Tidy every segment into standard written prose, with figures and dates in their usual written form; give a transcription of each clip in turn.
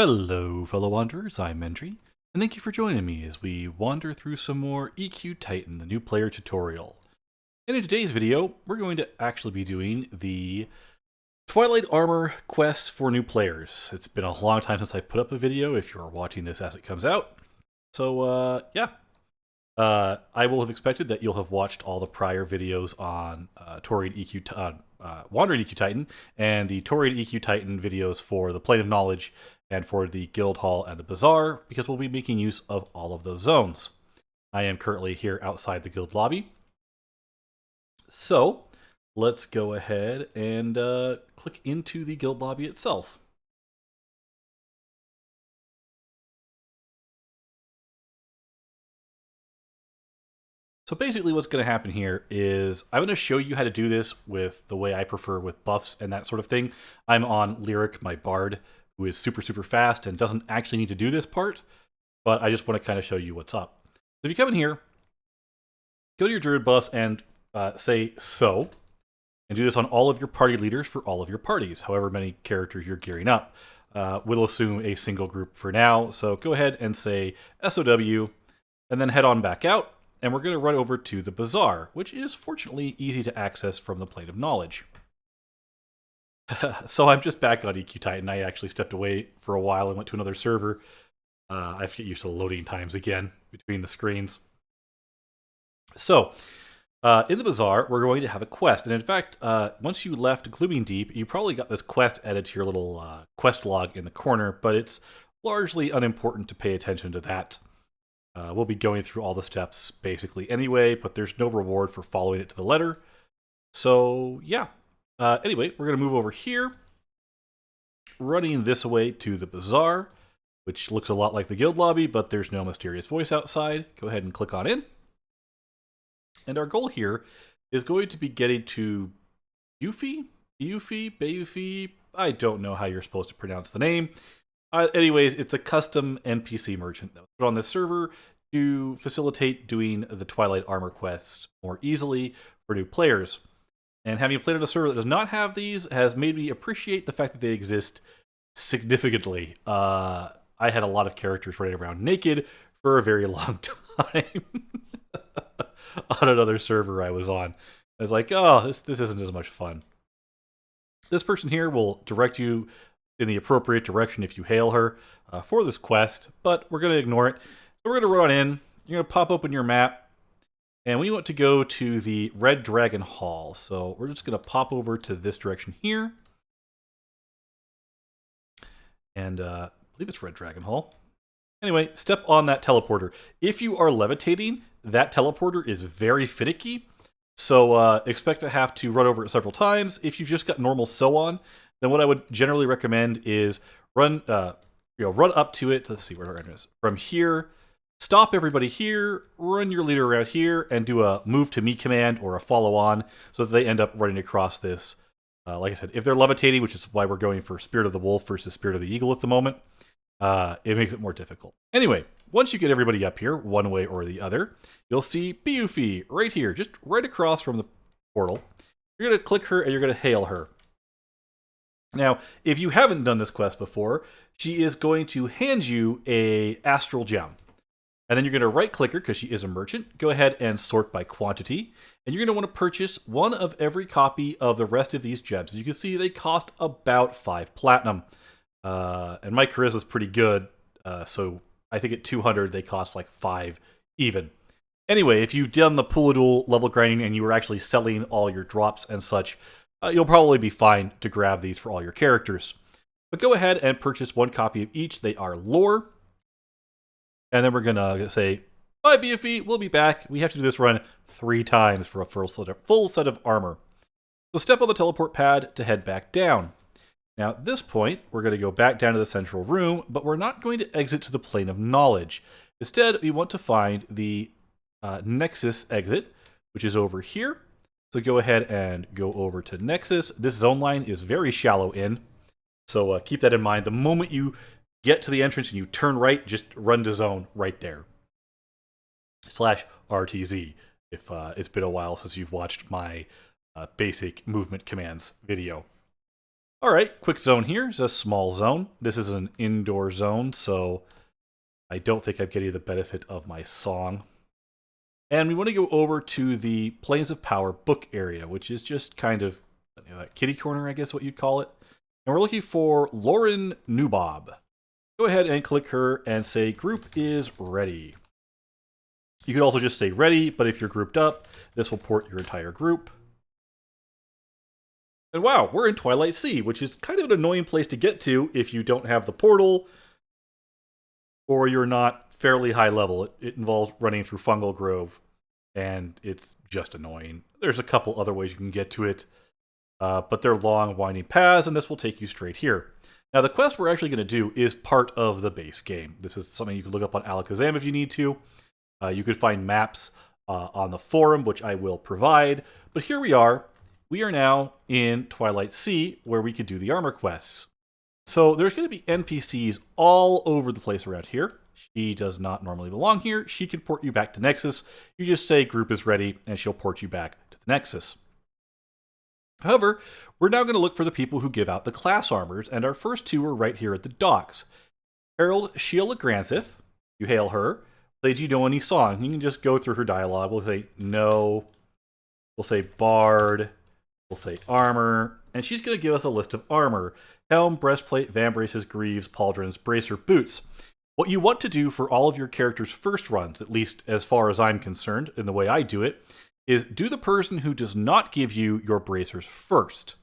Hello, fellow wanderers, I'm Mendry, and thank you for joining me as we wander through some more EQ Titan, the new player tutorial. And in today's video, we're going to actually be doing the Twilight Armor quest for new players. It's been a long time since I put up a video, if you're watching this as it comes out. So, yeah. I will have expected that you'll have watched all the prior videos on Torian EQ, Wandering EQ Titan, and the Torian EQ Titan videos for the Plane of Knowledge and for the Guild Hall and the Bazaar, because we'll be making use of all of those zones. I am currently here outside the guild lobby. So, let's go ahead and click into the guild lobby itself. So basically what's going to happen here is I'm going to show you how to do this with the way I prefer with buffs and that sort of thing. I'm on Lyric, my bard, who is super, super fast and doesn't actually need to do this part, but I just want to kind of show you what's up. So if you come in here, go to your druid buffs and say so, and do this on all of your party leaders for all of your parties, however many characters you're gearing up. We'll assume a single group for now, so go ahead and say SOW, and then head on back out. And we're going to run over to the Bazaar, which is fortunately easy to access from the Plane of Knowledge. So I'm just back on EQ Titan. I actually stepped away for a while and went to another server. I have to get used to the loading times again between the screens. So, in the Bazaar, we're going to have a quest. And in fact, once you left Glooming Deep, you probably got this quest added to your little quest log in the corner, but it's largely unimportant to pay attention to that. We'll be going through all the steps basically anyway, but there's no reward for following it to the letter. So, yeah. Anyway, we're going to move over here, running this way to the Bazaar, which looks a lot like the guild lobby, but there's no mysterious voice outside. Go ahead and click on in. And our goal here is going to be getting to Bayufi? I don't know how you're supposed to pronounce the name. Anyways, it's a custom NPC merchant that was put on this server to facilitate doing the Twilight Armor quest more easily for new players. And having played on a server that does not have these has made me appreciate the fact that they exist significantly. I had a lot of characters running around naked for a very long time on another server I was on. I was like, oh, this isn't as much fun. This person here will direct you in the appropriate direction if you hail her for this quest, but we're going to ignore it. So we're going to run in, you're going to pop open your map, and we want to go to the Red Dragon Hall. So we're just going to pop over to this direction here. And I believe it's Red Dragon Hall. Anyway, step on that teleporter. If you are levitating, that teleporter is very finicky, so expect to have to run over it several times. If you've just got normal so on, then what I would generally recommend is run up to it. Let's see where our entrance is. From here, stop everybody here, run your leader around here, and do a move to me command or a follow on, so that they end up running across this. Like I said, if they're levitating, which is why we're going for Spirit of the Wolf versus Spirit of the Eagle at the moment, it makes it more difficult. Anyway, once you get everybody up here, one way or the other, you'll see Bayufi right here, just right across from the portal. You're going to click her and you're going to hail her. Now, if you haven't done this quest before, she is going to hand you a astral gem. And then you're going to right-click her, because she is a merchant. Go ahead and sort by quantity. And you're going to want to purchase one of every copy of the rest of these gems. As you can see, they cost about 5 platinum. And my charisma is pretty good, so I think at 200 they cost like 5 even. Anyway, if you've done the Pool level grinding and you were actually selling all your drops and such, you'll probably be fine to grab these for all your characters. But go ahead and purchase one copy of each. They are lore. And then we're going to say, bye BFE, we'll be back. We have to do this run 3 times for a full set of armor. So step on the teleport pad to head back down. Now at this point, we're going to go back down to the central room, but we're not going to exit to the Plane of Knowledge. Instead, we want to find the Nexus exit, which is over here. So go ahead and go over to Nexus. This zone line is very shallow in, so keep that in mind. The moment you get to the entrance and you turn right, just run to zone right there. /RTZ, if it's been a while since you've watched my basic movement commands video. All right, quick zone here is a small zone. This is an indoor zone, so I don't think I'm getting the benefit of my song. And we want to go over to the Planes of Power book area, which is just kind of that kitty corner, I guess what you'd call it. And we're looking for Lauren Newbob. Go ahead and click her and say group is ready. You could also just say ready, but if you're grouped up, this will port your entire group. And wow, we're in Twilight Sea, which is kind of an annoying place to get to if you don't have the portal or you're not fairly high level. It involves running through Fungal Grove, and it's just annoying. There's a couple other ways you can get to it, but they're long, winding paths, and this will take you straight here. Now, the quest we're actually going to do is part of the base game. This is something you can look up on Alakazam if you need to. You could find maps on the forum, which I will provide. But here we are. We are now in Twilight Sea, where we could do the armor quests. So there's going to be NPCs all over the place around here. She does not normally belong here. She can port you back to Nexus. You just say group is ready, and she'll port you back to the Nexus. However, we're now going to look for the people who give out the class armors, and our first two are right here at the docks. Harold Sheila Granthith, you hail her, played you know any song. You can just go through her dialogue. We'll say no, we'll say bard, we'll say armor, and she's going to give us a list of armor. Helm, breastplate, vambraces, greaves, pauldrons, bracer, boots. What you want to do for all of your characters' first runs, at least as far as I'm concerned, in the way I do it, is do the person who does not give you your bracers first.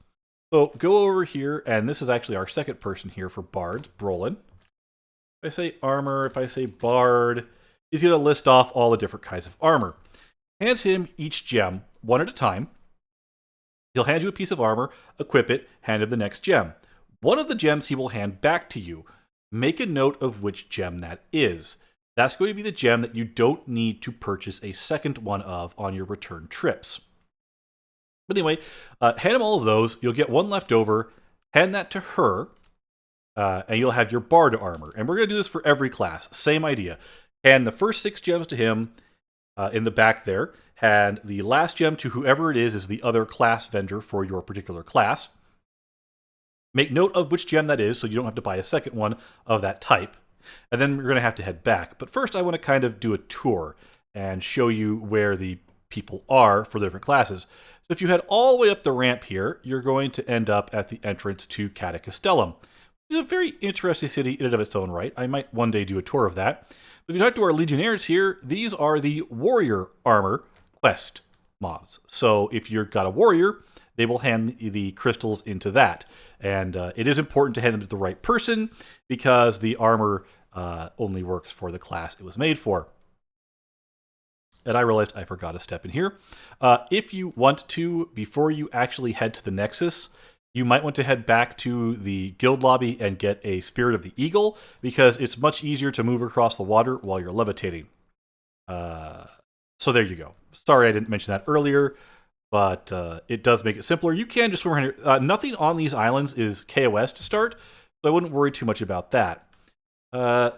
So go over here, and this is actually our second person here for bards, Brolin. If I say armor, if I say bard, he's going to list off all the different kinds of armor. Hand him each gem, one at a time. He'll hand you a piece of armor, equip it, hand him the next gem. One of the gems he will hand back to you. Make a note of which gem that is. That's going to be the gem that you don't need to purchase a second one of on your return trips. But anyway, hand him all of those. You'll get one left over. Hand that to her, and you'll have your bard armor. And we're going to do this for every class. Same idea. Hand the first 6 gems to him in the back there. Hand the last gem to whoever it is the other class vendor for your particular class. Make note of which gem that is so you don't have to buy a second one of that type. And then we're going to have to head back. But first I want to kind of do a tour and show you where the people are for the different classes. So if you head all the way up the ramp here, you're going to end up at the entrance to Catacastellum. It's a very interesting city in and of its own right. I might one day do a tour of that. But if you talk to our Legionnaires here, these are the Warrior Armor quest mods. So if you've got a warrior, they will hand the crystals into that. And it is important to hand them to the right person because the armor only works for the class it was made for. And I realized I forgot a step in here. If you want to, before you actually head to the Nexus, you might want to head back to the guild lobby and get a Spirit of the Eagle because it's much easier to move across the water while you're levitating. So there you go. Sorry I didn't mention that earlier. But it does make it simpler. You can just swim around here. Nothing on these islands is KOS to start, so I wouldn't worry too much about that.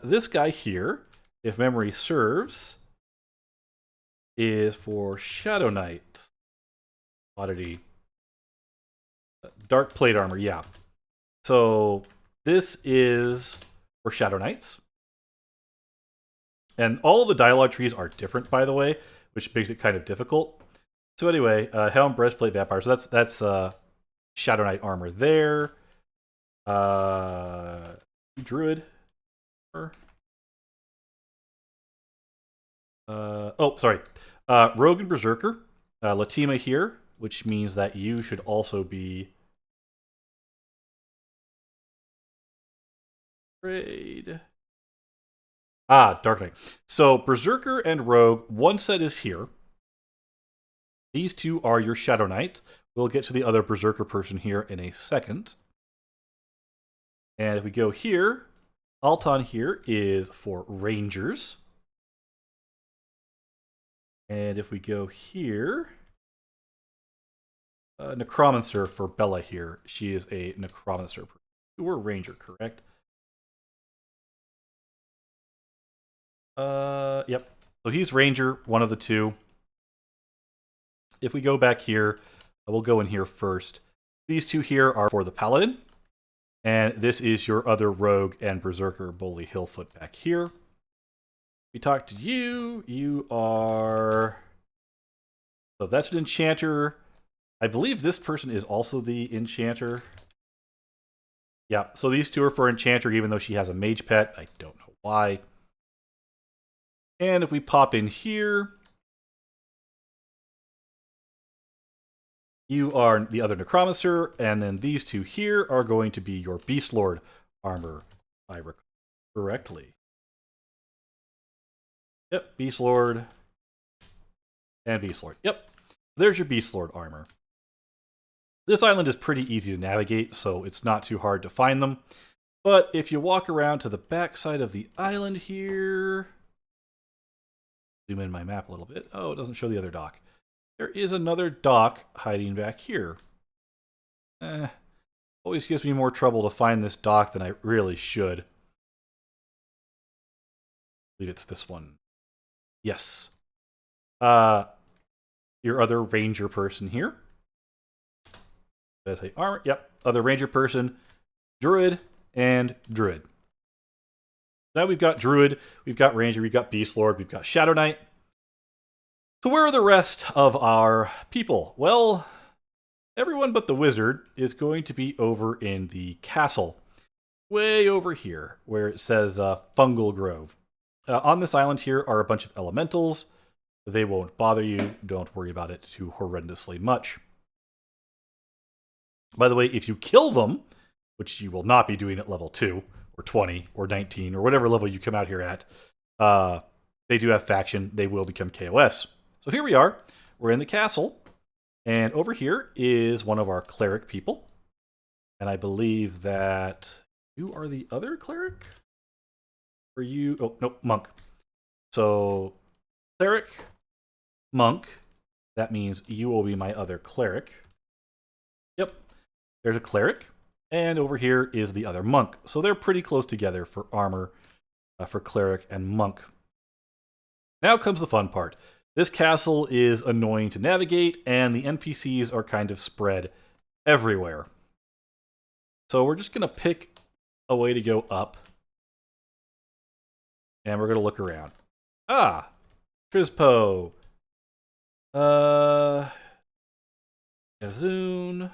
This guy here, if memory serves, is for Shadow Knight. Oddity. Dark plate armor, yeah. So this is for Shadow Knights. And all of the dialogue trees are different, by the way, which makes it kind of difficult. So anyway, Helm, Breastplate, Vampire. So that's Shadow Knight armor there. Druid. Oh, sorry. Rogue and Berserker. Latima here, which means that you should also be afraid. Dark Knight. So Berserker and Rogue, one set is here. These two are your Shadow Knight. We'll get to the other Berserker person here in a second. And if we go here, Alton here is for Rangers. And if we go here, Necromancer for Bella here. She is a Necromancer. We're Ranger, correct? Yep. So he's Ranger, one of the two. If we go back here, we'll go in here first. These two here are for the Paladin. And this is your other rogue and berserker, Bully Hillfoot, back here. We talk to you. You are... So that's an enchanter. I believe this person is also the enchanter. Yeah, so these two are for enchanter, even though she has a mage pet. I don't know why. And if we pop in here, you are the other necromancer, and then these two here are going to be your Beast Lord armor, if I recall correctly. Yep, Beast Lord and Beast Lord. Yep, there's your Beast Lord armor. This island is pretty easy to navigate, so it's not too hard to find them. But if you walk around to the back side of the island here... Zoom in my map a little bit. Oh, it doesn't show the other dock. There is another dock hiding back here. Always gives me more trouble to find this dock than I really should. I believe it's this one. Yes. Your other ranger person here. Did I say armor? Yep. Other ranger person, druid, and druid. Now we've got druid, we've got ranger, we've got beast lord, we've got shadow knight. So where are the rest of our people? Well, everyone but the wizard is going to be over in the castle. Way over here, where it says Fungal Grove. On this island here are a bunch of elementals. They won't bother you. Don't worry about it too horrendously much. By the way, if you kill them, which you will not be doing at level 2, or 20, or 19, or whatever level you come out here at, they do have faction. They will become KOS. So here we are. We're in the castle. And over here is one of our cleric people. And I believe that you are the other cleric? Or you... Oh, no, monk. So, cleric, monk. That means you will be my other cleric. Yep. There's a cleric. And over here is the other monk. So they're pretty close together for armor, for cleric and monk. Now comes the fun part. This castle is annoying to navigate, and the NPCs are kind of spread everywhere. So we're just going to pick a way to go up. And we're going to look around. Ah! Trispo. Kazoon.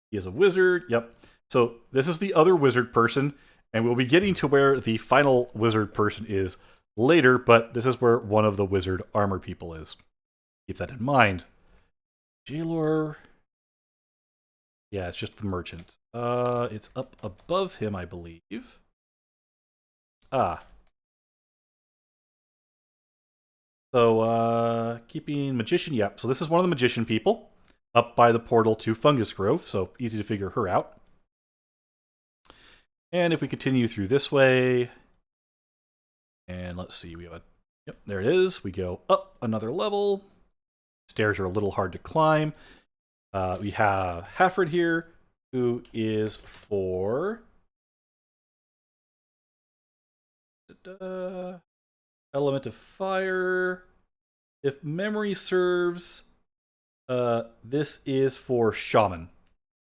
He is a wizard. Yep. So this is the other wizard person, and we'll be getting to where the final wizard person is later, but this is where one of the wizard armor people is. Keep that in mind. Jailor. Yeah, it's just the merchant. It's up above him, I believe. Ah. So, keeping magician. Yep. So this is one of the magician people. Up by the portal to Fungus Grove, so easy to figure her out. And if we continue through this way, and let's see, we have a, yep, there it is. We go up another level. Stairs are a little hard to climb. We have Halford here, who is for element of fire. If memory serves, this is for shaman.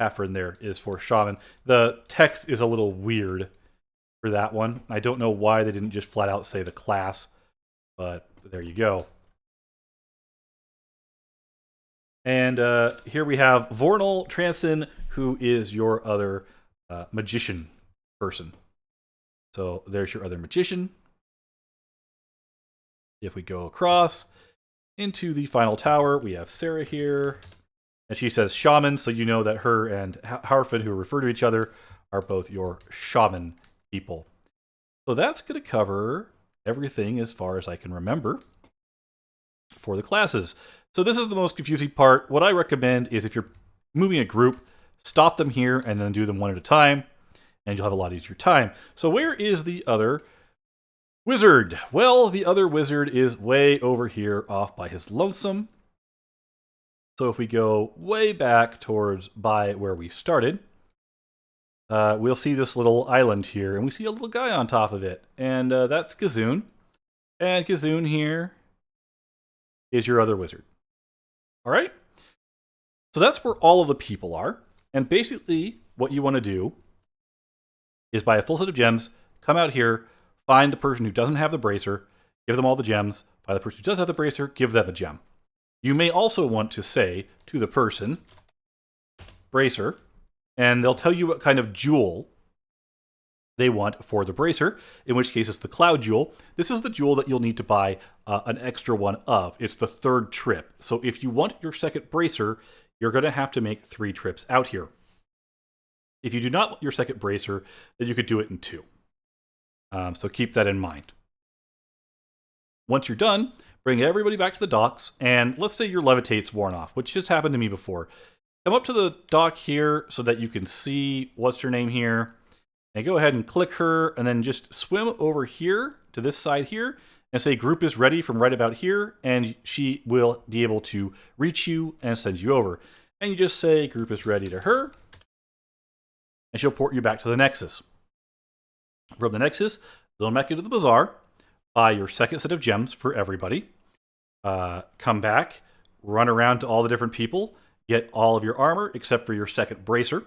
Halford there is for shaman. The text is a little weird for that one. I don't know why they didn't just flat out say the class, but there you go. And here we have Vornal Transon, who is your other magician person. So there's your other magician. If we go across into the final tower, we have Sarah here. And she says shaman, so you know that her and Harford, who refer to each other, are both your shaman people. So that's going to cover everything as far as I can remember for the classes. So this is the most confusing part. What I recommend is if you're moving a group, stop them here and then do them one at a time, and you'll have a lot easier time. So where is the other wizard? Well, the other wizard is way over here off by his lonesome. So if we go way back towards by where we started, we'll see this little island here, and we see a little guy on top of it. And that's Kazoon. And Kazoon here is your other wizard. All right? So that's where all of the people are. And basically, what you want to do is buy a full set of gems, come out here, find the person who doesn't have the bracer, give them all the gems, find the person who does have the bracer, give them a gem. You may also want to say to the person, bracer, and they'll tell you what kind of jewel they want for the bracer, in which case it's the cloud jewel. This is the jewel that you'll need to buy an extra one of. It's the third trip. So if you want your second bracer, you're going to have to make 3 trips out here. If you do not want your second bracer, then you could do it in 2. So keep that in mind. Once you're done, bring everybody back to the docks, and let's say your levitate's worn off, which just happened to me before. Come up to the dock here so that you can see what's her name here. And go ahead and click her, and then just swim over here to this side here, and say group is ready from right about here, and she will be able to reach you and send you over. And you just say group is ready to her, and she'll port you back to the Nexus. From the Nexus, zone back into the bazaar, buy your second set of gems for everybody, come back, run around to all the different people, get all of your armor except for your second bracer.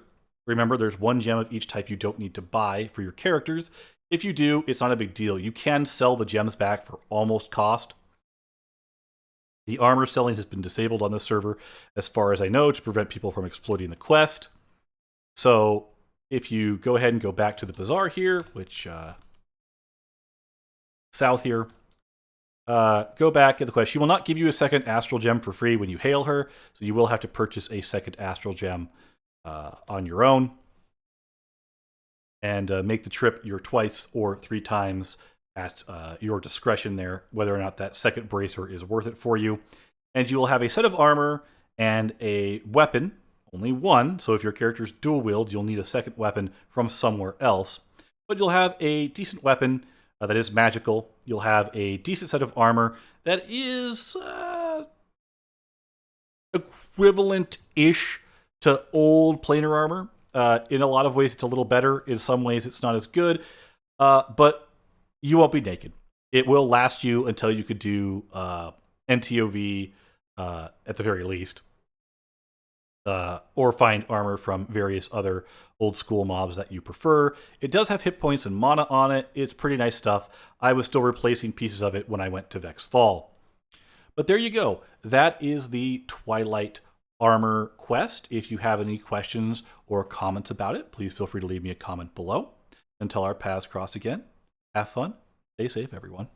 Remember, there's 1 gem of each type you don't need to buy for your characters. If you do, it's not a big deal. You can sell the gems back for almost cost. The armor selling has been disabled on this server, as far as I know, to prevent people from exploiting the quest. So if you go ahead and go back to the bazaar here, which south here, go back, get the quest. She will not give you a second astral gem for free when you hail her, so you will have to purchase a second astral gem on your own, and make the trip your twice or 3 times at your discretion there, whether or not that second bracer is worth it for you. And you will have a set of armor and a weapon, only 1, so if your character's dual wield, you'll need a second weapon from somewhere else. But you'll have a decent weapon that is magical. You'll have a decent set of armor that is equivalent-ish to old planar armor. In a lot of ways, it's a little better. In some ways, it's not as good. But you won't be naked. It will last you until you could do NTOV at the very least. Or find armor from various other old school mobs that you prefer. It does have hit points and mana on it. It's pretty nice stuff. I was still replacing pieces of it when I went to Vex Fall. But there you go. That is the Twilight armor quest. If you have any questions or comments about it, please feel free to leave me a comment below. Until our paths cross again, have fun, stay safe, everyone.